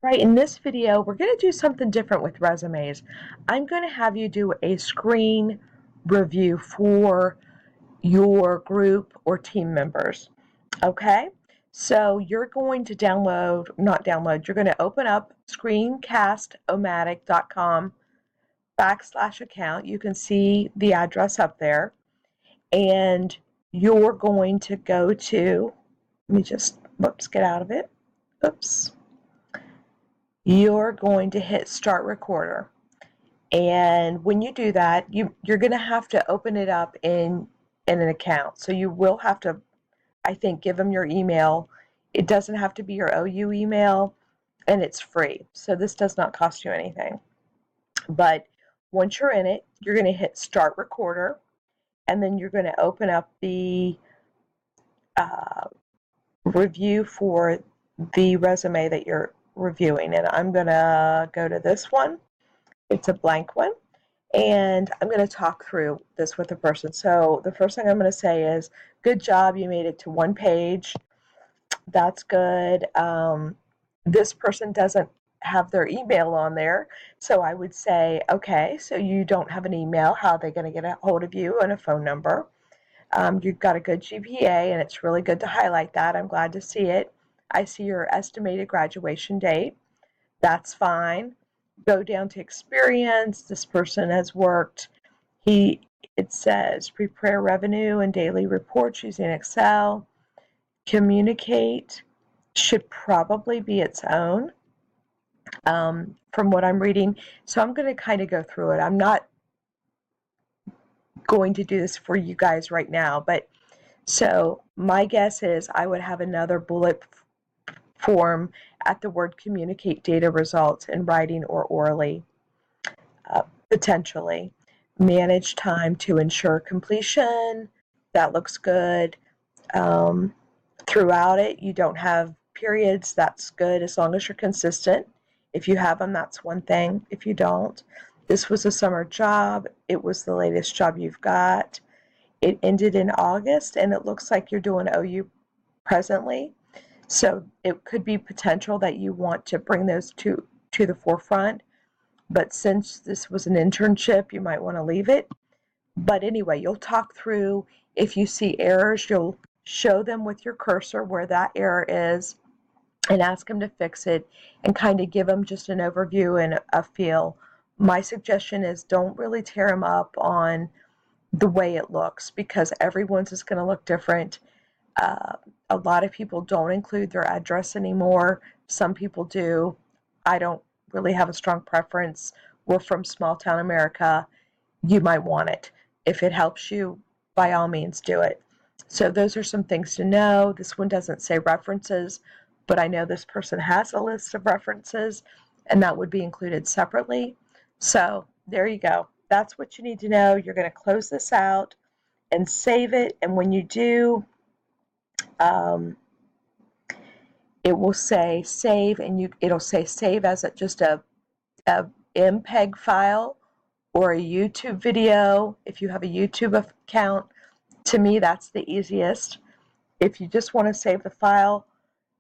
Right, in this video, we're going to do something different with resumes. I'm going to have you do a screen review for your group or team members. Okay, so you're going to not download, you're going to open up screencast-o-matic.com/account. You can see the address up there, and you're going to go to, let me just, get out of it. Oops. You're going to hit Start Recorder. And when you do that, you're going to have to open it up in an account. So you will have to, I think, give them your email. It doesn't have to be your OU email, and it's free. So this does not cost you anything. But once you're in it, you're going to hit Start Recorder, and then you're going to open up the review for the resume that you're reviewing. And I'm going to go to this one. It's a blank one. And I'm going to talk through this with the person. So the first thing I'm going to say is, good job, you made it to one page. That's good. This person doesn't have their email on there. So I would say, okay, so you don't have an email. How are they going to get a hold of you, and a phone number? You've got a good GPA, and it's really good to highlight that. I'm glad to see it. I see your estimated graduation date. That's fine. Go down to experience. This person has worked. It says prepare revenue and daily reports using Excel. Communicate should probably be its own, from what I'm reading. So I'm going to kind of go through it. I'm not going to do this for you guys right now, but so my guess is I would have another bullet form at the word communicate data results in writing or orally, potentially. Manage time to ensure completion. That looks good. Throughout it, you don't have periods. That's good as long as you're consistent. If you have them, that's one thing. If you don't, this was a summer job. It was the latest job you've got. It ended in August, and it looks like you're doing OU presently. So it could be potential that you want to bring those to the forefront. But since this was an internship, you might want to leave it. But anyway, you'll talk through. If you see errors, you'll show them with your cursor where that error is and ask them to fix it, and kind of give them just an overview and a feel. My suggestion is don't really tear them up on the way it looks, because everyone's is going to look different. A lot of people don't include their address anymore. Some people do. I don't really have a strong preference. We're from small town America. You might want it. If it helps you, by all means do it. So those are some things to know. This one doesn't say references, but I know this person has a list of references, and that would be included separately. So there you go. That's what you need to know. You're going to close this out and save it. And when you do, it will say save, and it'll say save as just a MPEG file or a YouTube video. If you have a YouTube account, to me, that's the easiest. If you just want to save the file,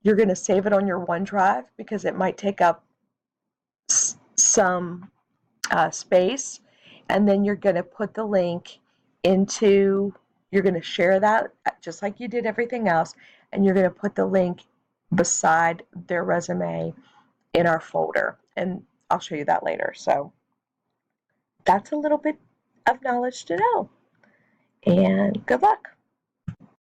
you're going to save it on your OneDrive, because it might take up some space. And then you're going to put the link you're going to share that just like you did everything else, and you're going to put the link beside their resume in our folder. And I'll show you that later. So that's a little bit of knowledge to know. And good luck.